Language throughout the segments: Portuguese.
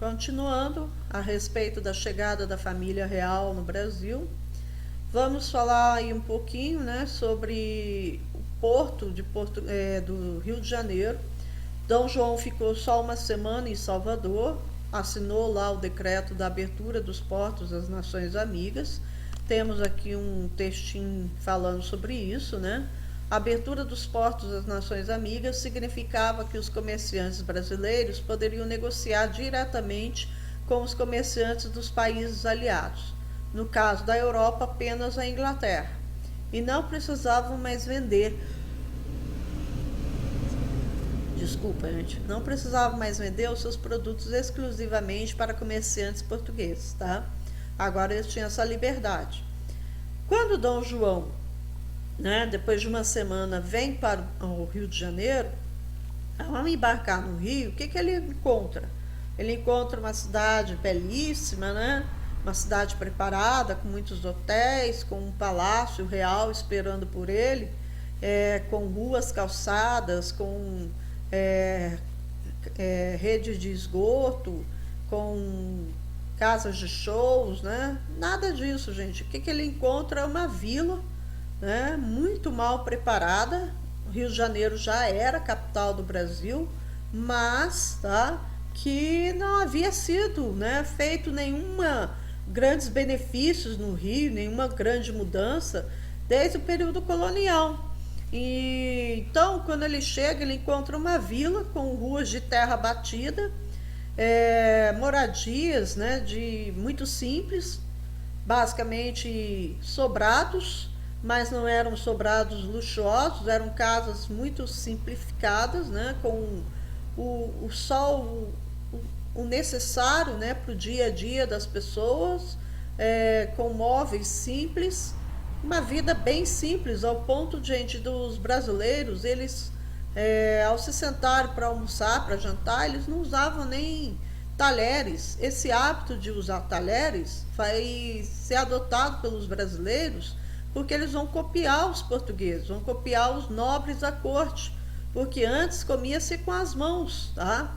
Continuando a respeito da chegada da família real no Brasil, vamos falar aí um pouquinho, né, sobre o porto do Rio de Janeiro. Dom João ficou só uma semana em Salvador, assinou lá o decreto da abertura dos portos das Nações Amigas. Temos aqui um textinho falando sobre isso, né? A abertura dos portos das Nações Amigas significava que os comerciantes brasileiros poderiam negociar diretamente com os comerciantes dos países aliados, no caso da Europa apenas a Inglaterra, e não precisavam mais vender. Desculpa, gente. Não precisavam mais vender os seus produtos exclusivamente para comerciantes portugueses, tá? Agora eles tinham essa liberdade. Quando Dom João, né, depois de uma semana, vem para o Rio de Janeiro, ao embarcar no Rio, o que ele encontra? Ele encontra uma cidade belíssima, né? Uma cidade preparada, com muitos hotéis, com um palácio real esperando por ele, com ruas calçadas, com rede de esgoto, com casas de shows, né? Nada disso, gente. O que ele encontra é uma vila, né, muito mal preparada. O Rio de Janeiro já era a capital do Brasil, mas que não havia sido, né, feito nenhuma grandes benefícios no Rio, nenhuma grande mudança desde o período colonial. E então, quando ele chega, ele encontra uma vila com ruas de terra batida, moradias, né, de muito simples, basicamente sobrados, mas não eram sobrados luxuosos, eram casas muito simplificadas, né, com o necessário, né, para o dia a dia das pessoas, com móveis simples, uma vida bem simples, ao ponto, gente, dos brasileiros, eles, ao se sentarem para almoçar, para jantar, eles não usavam nem talheres. Esse hábito de usar talheres vai ser adotado pelos brasileiros porque eles vão copiar os portugueses, vão copiar os nobres da corte, porque antes comia-se com as mãos, tá?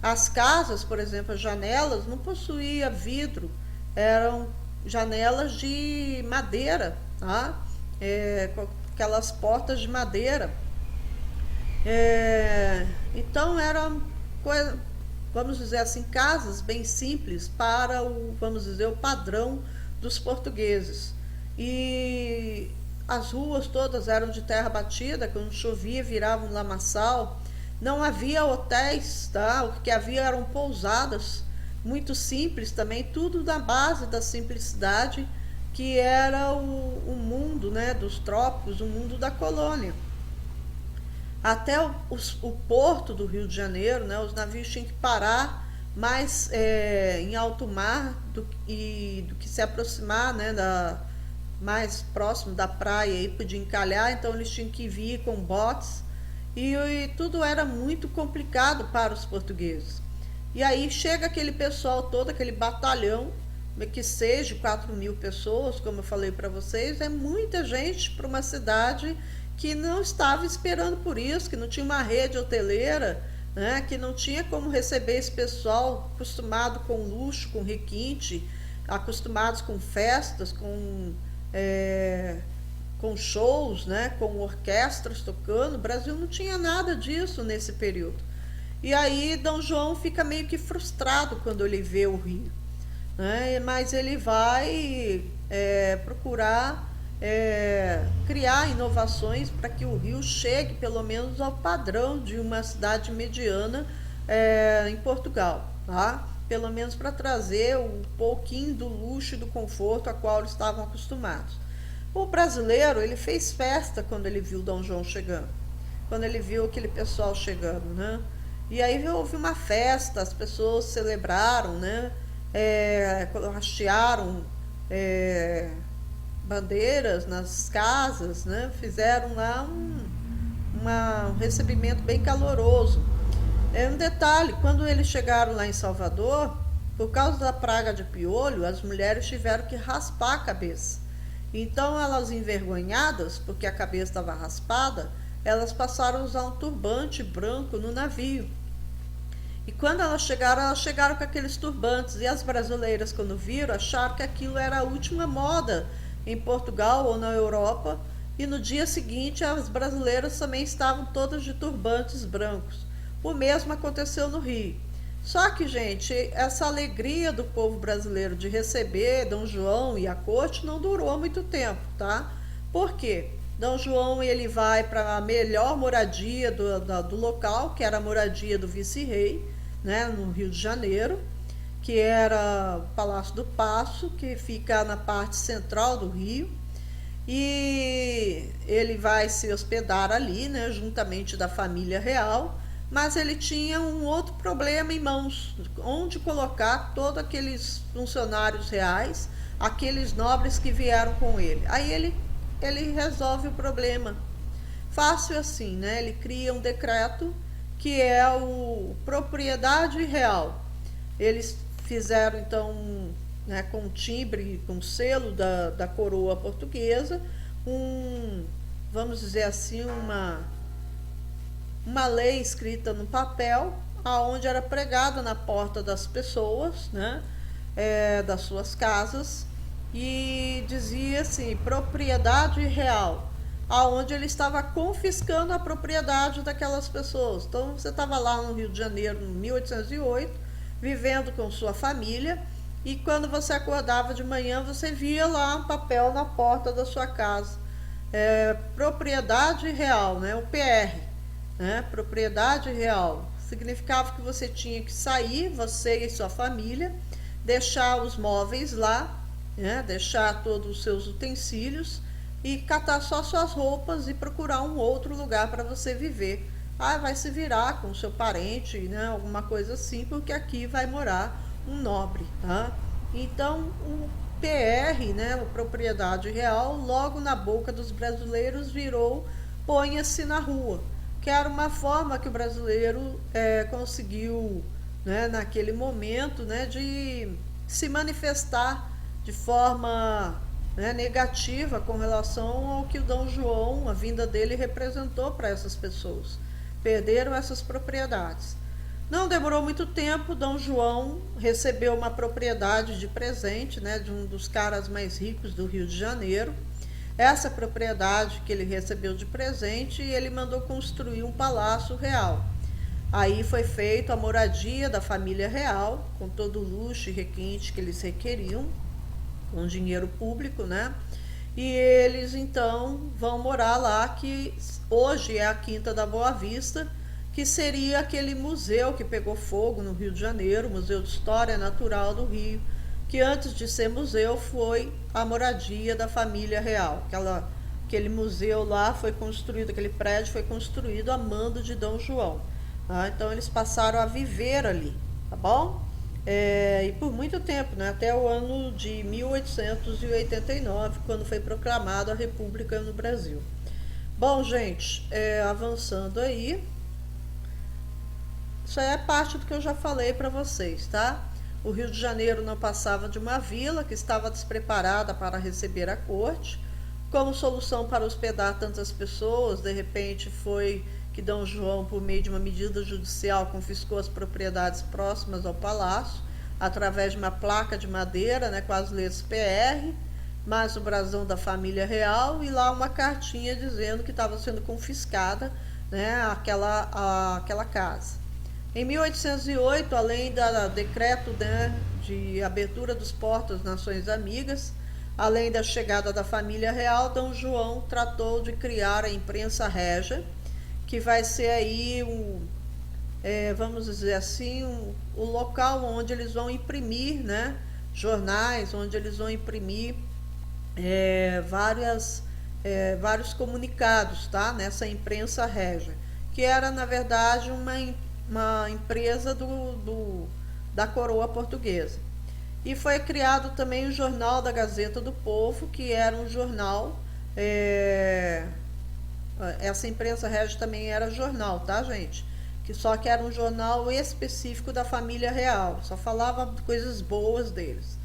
As casas, por exemplo, as janelas não possuíam vidro, eram janelas de madeira, tá? Com aquelas portas de madeira. Então eram, vamos dizer assim, casas bem simples para vamos dizer, o padrão dos portugueses. E as ruas todas eram de terra batida, quando chovia virava um lamaçal. Não havia hotéis, tá? O que havia eram pousadas, muito simples também, tudo na base da simplicidade, que era o mundo, né, dos trópicos, o mundo da colônia. Até o porto do Rio de Janeiro, né, os navios tinham que parar mais em alto mar do que se aproximar, né, mais próximo da praia, e podia encalhar, então eles tinham que vir com botes, e tudo era muito complicado para os portugueses. E aí chega aquele pessoal todo, aquele batalhão, que seja 4.000 pessoas, como eu falei para vocês, é muita gente para uma cidade que não estava esperando por isso, que não tinha uma rede hoteleira, né, que não tinha como receber esse pessoal acostumado com luxo, com requinte, acostumados com festas, com shows, né, com orquestras tocando. O Brasil não tinha nada disso nesse período. E aí Dom João fica meio que frustrado quando ele vê o Rio, né? Mas ele vai procurar criar inovações para que o Rio chegue pelo menos ao padrão de uma cidade mediana em Portugal, tá? Pelo menos para trazer um pouquinho do luxo e do conforto a qual eles estavam acostumados. O brasileiro, ele fez festa quando ele viu Dom João chegando, quando ele viu aquele pessoal chegando, né? E aí houve uma festa, as pessoas celebraram, né? Hastearam bandeiras nas casas, né? Fizeram lá um recebimento bem caloroso. Um detalhe, quando eles chegaram lá em Salvador, por causa da praga de piolho, as mulheres tiveram que raspar a cabeça. Então elas, envergonhadas, porque a cabeça estava raspada, elas passaram a usar um turbante branco no navio. E quando elas chegaram com aqueles turbantes. E as brasileiras, quando viram, acharam que aquilo era a última moda em Portugal ou na Europa. E no dia seguinte, as brasileiras também estavam todas de turbantes brancos. O mesmo aconteceu no Rio. Só que, gente, essa alegria do povo brasileiro de receber Dom João e a corte não durou muito tempo, tá? Por quê? Dom João ele vai para a melhor moradia do local, que era a moradia do vice-rei, né, no Rio de Janeiro, que era o Palácio do Paço, que fica na parte central do Rio. E ele vai se hospedar ali, né, juntamente da família real, mas ele tinha um outro problema em mãos, onde colocar todos aqueles funcionários reais, aqueles nobres que vieram com ele. Aí ele resolve o problema. Fácil assim, né? Ele cria um decreto que é o propriedade real. Eles fizeram então, né, com timbre, com selo da coroa portuguesa, vamos dizer assim, uma lei escrita no papel, aonde era pregada na porta das pessoas, né, das suas casas, e dizia assim, propriedade real, aonde ele estava confiscando a propriedade daquelas pessoas. Então você estava lá no Rio de Janeiro em 1808, vivendo com sua família, e quando você acordava de manhã, você via lá um papel na porta da sua casa, propriedade real, né, o PR, né, propriedade real. Significava que você tinha que sair, você e sua família, deixar os móveis lá, né, deixar todos os seus utensílios e catar só suas roupas e procurar um outro lugar para você viver. Ah, vai se virar com o seu parente, né, alguma coisa assim, porque aqui vai morar um nobre, tá? Então, o PR, né, a propriedade real, logo na boca dos brasileiros virou ponha-se na rua, que era uma forma que o brasileiro conseguiu, né, naquele momento, né, de se manifestar de forma, né, negativa com relação ao que o Dom João, a vinda dele, representou para essas pessoas. Perderam essas propriedades. Não demorou muito tempo, Dom João recebeu uma propriedade de presente, né, de um dos caras mais ricos do Rio de Janeiro. Essa propriedade que ele recebeu de presente, ele mandou construir um palácio real. Aí foi feita a moradia da família real, com todo o luxo e requinte que eles requeriam, com dinheiro público, né? E eles então vão morar lá, que hoje é a Quinta da Boa Vista, que seria aquele museu que pegou fogo no Rio de Janeiro, Museu de História Natural do Rio, que antes de ser museu foi a moradia da família real. Aquele museu lá foi construído, aquele prédio foi construído a mando de Dom João. Tá? Então eles passaram a viver ali, tá bom? E por muito tempo, né, até o ano de 1889, quando foi proclamada a República no Brasil. Bom, gente, avançando aí, isso aí é parte do que eu já falei para vocês, tá? O Rio de Janeiro não passava de uma vila que estava despreparada para receber a corte. Como solução para hospedar tantas pessoas, de repente foi que Dom João, por meio de uma medida judicial, confiscou as propriedades próximas ao palácio, através de uma placa de madeira, né, com as letras PR, mais o brasão da família real, e lá uma cartinha dizendo que estava sendo confiscada, né, aquela casa. Em 1808, além do decreto, né, de abertura dos portos às nações amigas, além da chegada da família real, Dom João tratou de criar a imprensa régia, que vai ser aí vamos dizer assim, o local onde eles vão imprimir, né, jornais, onde eles vão imprimir vários comunicados, tá, nessa imprensa régia, que era na verdade uma empresa da coroa portuguesa. E foi criado também o Jornal da Gazeta do Povo, que era um jornal, essa imprensa régia também era jornal, tá, gente? Só que era um jornal específico da família real, só falava coisas boas deles.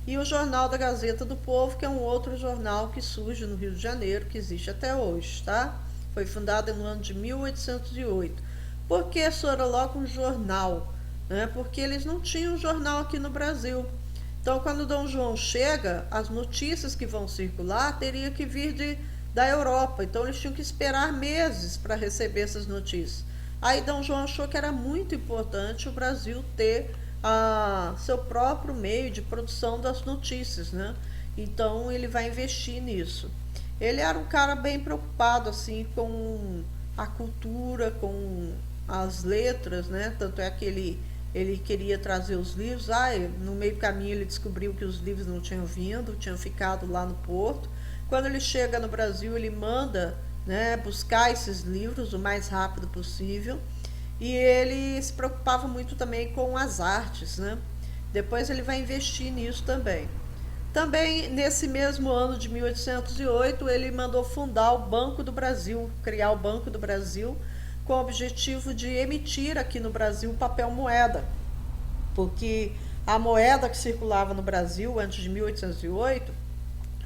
E o Jornal da Gazeta do Povo, que é um outro jornal que surge no Rio de Janeiro, que existe até hoje, tá? Foi fundado no ano de 1808. Por que isso era logo um jornal? né? Porque eles não tinham jornal aqui no Brasil. Então, quando Dom João chega, as notícias que vão circular teriam que vir da Europa. Então, eles tinham que esperar meses para receber essas notícias. Aí, Dom João achou que era muito importante o Brasil ter seu próprio meio de produção das notícias, né? Então, ele vai investir nisso. Ele era um cara bem preocupado assim com a cultura, com as letras, né? Tanto é que ele queria trazer os livros. No meio do caminho ele descobriu que os livros não tinham vindo, tinham ficado lá no Porto. Quando ele chega no Brasil, ele manda, né, buscar esses livros o mais rápido possível. E ele se preocupava muito também com as artes, né? Depois ele vai investir nisso também. Também, nesse mesmo ano de 1808, ele mandou fundar o Banco do Brasil, criar o Banco do Brasil, com o objetivo de emitir aqui no Brasil papel moeda, porque a moeda que circulava no Brasil antes de 1808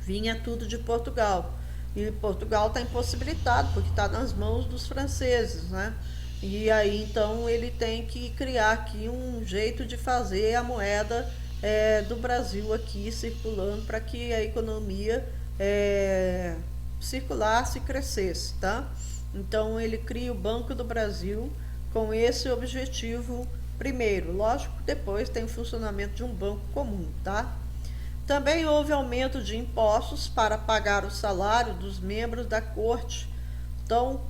vinha tudo de Portugal. E Portugal está impossibilitado, porque está nas mãos dos franceses, né? E aí, então, ele tem que criar aqui um jeito de fazer a moeda do Brasil aqui circulando para que a economia circulasse e crescesse, tá? Então ele cria o Banco do Brasil com esse objetivo primeiro. Lógico que depois tem o funcionamento de um banco comum, tá? Também houve aumento de impostos para pagar o salário dos membros da corte. Então,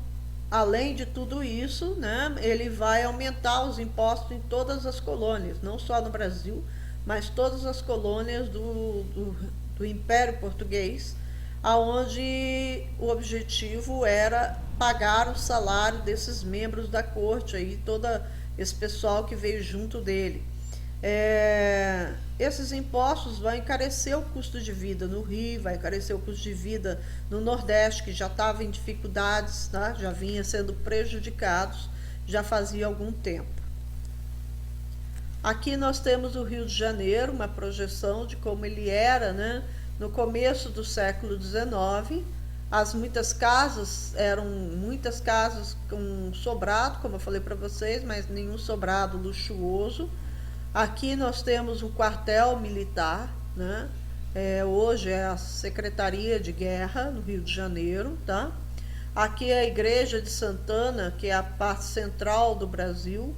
além de tudo isso, né, ele vai aumentar os impostos em todas as colônias, não só no Brasil, mas todas as colônias do Império Português, aonde o objetivo era pagar o salário desses membros da corte, aí, todo esse pessoal que veio junto dele. Esses impostos vão encarecer o custo de vida no Rio, vai encarecer o custo de vida no Nordeste, que já estava em dificuldades, tá? Já vinha sendo prejudicados, já fazia algum tempo. Aqui nós temos o Rio de Janeiro, uma projeção de como ele era, né, no começo do século XIX. Muitas casas eram muitas casas com sobrado, como eu falei para vocês, mas nenhum sobrado luxuoso. Aqui nós temos um quartel militar, né? Hoje é a Secretaria de Guerra no Rio de Janeiro, tá? Aqui é a Igreja de Santana, que é a parte central do Brasil,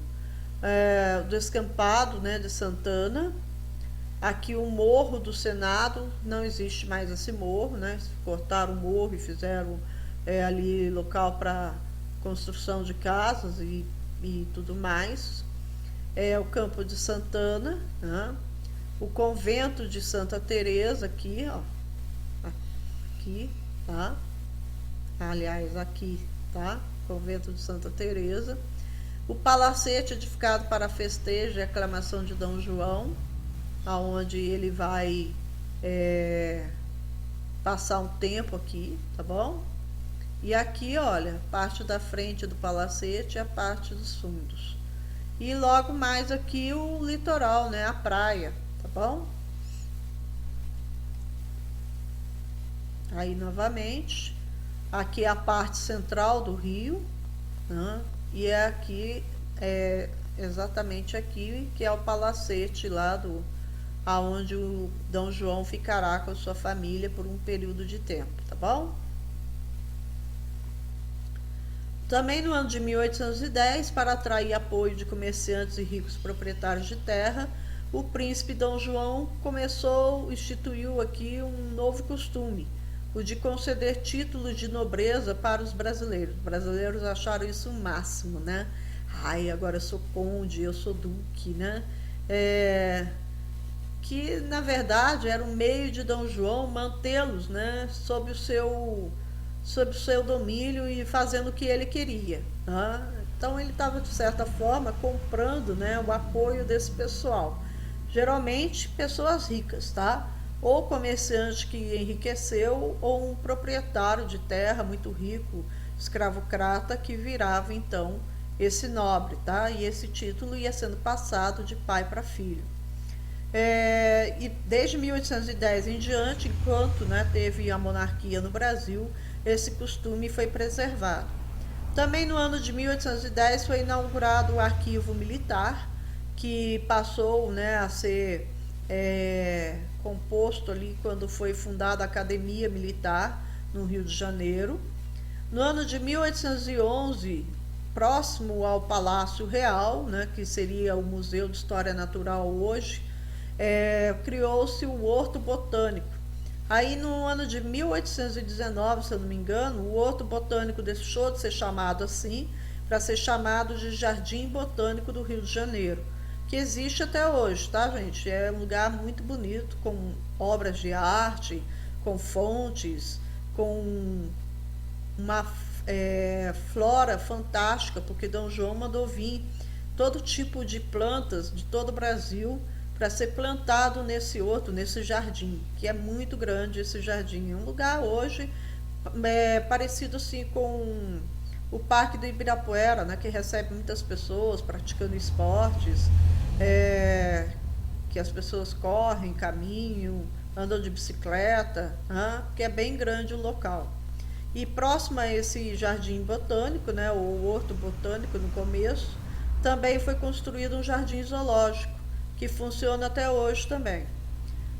do Escampado, né, de Santana. Aqui o Morro do Senado, não existe mais esse morro, né? Cortaram o morro e fizeram ali local para construção de casas e tudo mais. O Campo de Santana, né? O Convento de Santa Teresa aqui, ó, aqui, tá? Aliás, aqui, tá? Convento de Santa Teresa. O palacete edificado para festejo e aclamação de Dom João, aonde ele vai passar um tempo aqui, tá bom? E aqui, olha, parte da frente do palacete e a parte dos fundos. E logo mais aqui o litoral, né, a praia, tá bom? Aí novamente, aqui é a parte central do Rio, né? E é aqui, exatamente aqui, que é o palacete lá aonde o Dom João ficará com a sua família por um período de tempo, tá bom? Também no ano de 1810, para atrair apoio de comerciantes e ricos proprietários de terra, o príncipe Dom João instituiu aqui um novo costume, o de conceder títulos de nobreza para os brasileiros. Os brasileiros acharam isso o máximo, né? Agora eu sou conde, eu sou duque, né? Que na verdade era um meio de Dom João mantê-los, né, sob o seu domínio e fazendo o que ele queria, tá? Então ele estava de certa forma comprando, né, o apoio desse pessoal, geralmente pessoas ricas, tá? Ou comerciante que enriqueceu, ou um proprietário de terra muito rico, escravocrata, que virava então esse nobre, tá? E esse título ia sendo passado de pai para filho. E desde 1810 em diante, enquanto, né, teve a monarquia no Brasil, esse costume foi preservado. Também no ano de 1810 foi inaugurado o Arquivo Militar, que passou, né, a ser composto ali quando foi fundada a Academia Militar no Rio de Janeiro. No ano de 1811, próximo ao Palácio Real, né, que seria o Museu de História Natural hoje, criou-se o Horto Botânico. Aí no ano de 1819, se eu não me engano, o Horto Botânico deixou de ser chamado assim para ser chamado de Jardim Botânico do Rio de Janeiro, que existe até hoje, tá, gente? É um lugar muito bonito, com obras de arte, com fontes, com uma flora fantástica, porque Dom João mandou vir todo tipo de plantas de todo o Brasil para ser plantado nesse horto, nesse jardim, que é muito grande esse jardim. É um lugar hoje parecido assim com o Parque do Ibirapuera, né, que recebe muitas pessoas praticando esportes, que as pessoas correm, caminham, andam de bicicleta, que é bem grande o local. E próximo a esse jardim botânico, né, o horto botânico no começo, também foi construído um jardim zoológico, que funciona até hoje também.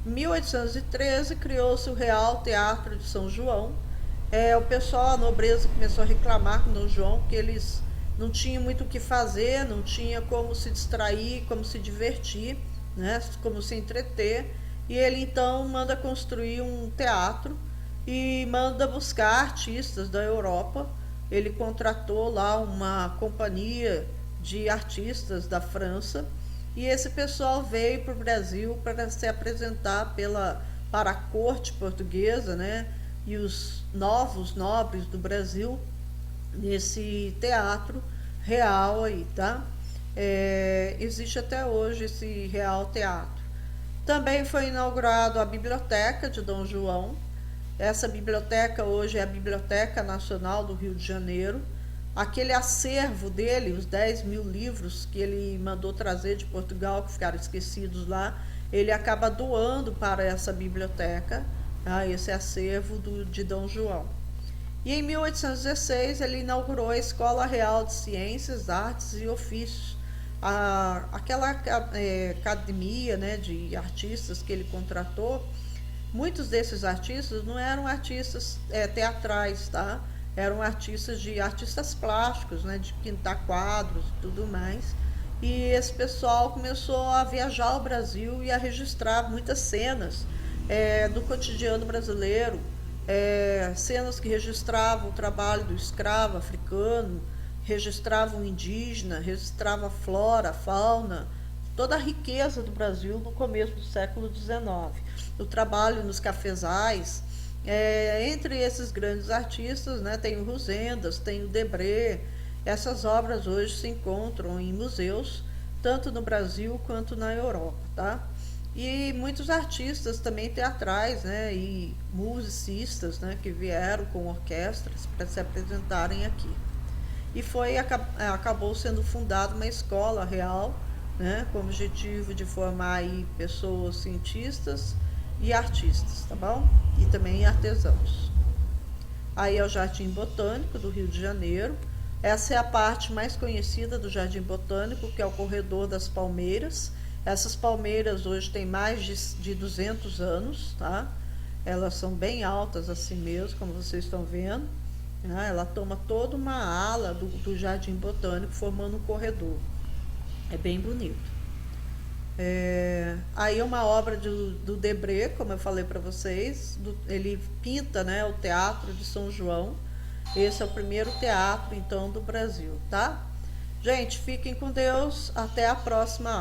Em 1813 criou-se o Real Teatro de São João. O pessoal, a nobreza, começou a reclamar com Dom João que eles não tinham muito o que fazer, não tinha como se distrair, como se divertir, né, como se entreter. E ele então manda construir um teatro e manda buscar artistas da Europa. Ele contratou lá uma companhia de artistas da França e esse pessoal veio para o Brasil para se apresentar para a corte portuguesa, né, e os novos nobres do Brasil nesse teatro real aí, tá? Existe até hoje esse Real Teatro. Também foi inaugurado a Biblioteca de Dom João. Essa biblioteca hoje é a Biblioteca Nacional do Rio de Janeiro. Aquele acervo dele, os 10.000 livros que ele mandou trazer de Portugal, que ficaram esquecidos lá, ele acaba doando para essa biblioteca, esse acervo de Dom João. E em 1816 ele inaugurou a Escola Real de Ciências, Artes e Ofícios, aquela academia, né, de artistas que ele contratou. Muitos desses artistas não eram artistas teatrais, tá? Eram artistas plásticos, né, de pintar quadros e tudo mais. E esse pessoal começou a viajar ao Brasil e a registrar muitas cenas do cotidiano brasileiro, cenas que registravam o trabalho do escravo africano, registravam o indígena, registravam a flora, a fauna, toda a riqueza do Brasil no começo do século XIX. O trabalho nos cafezais. Entre esses grandes artistas, né, tem o Rosendas, tem o Debré. Essas obras hoje se encontram em museus, tanto no Brasil quanto na Europa, tá? E muitos artistas também teatrais, né, e musicistas, né, que vieram com orquestras para se apresentarem aqui. E acabou sendo fundada uma escola real, né, com o objetivo de formar aí pessoas cientistas e artistas, tá bom? E também artesãos. Aí é o Jardim Botânico do Rio de Janeiro. Essa é a parte mais conhecida do Jardim Botânico, que é o Corredor das Palmeiras. Essas palmeiras hoje têm mais de 200 anos, tá? Elas são bem altas assim mesmo, como vocês estão vendo. Ela toma toda uma ala do Jardim Botânico, formando um corredor. É bem bonito. Aí é uma obra do Debré, como eu falei para vocês. Ele pinta, né, o Teatro de São João. Esse é o primeiro teatro, então, do Brasil, tá? Gente, fiquem com Deus. Até a próxima aula.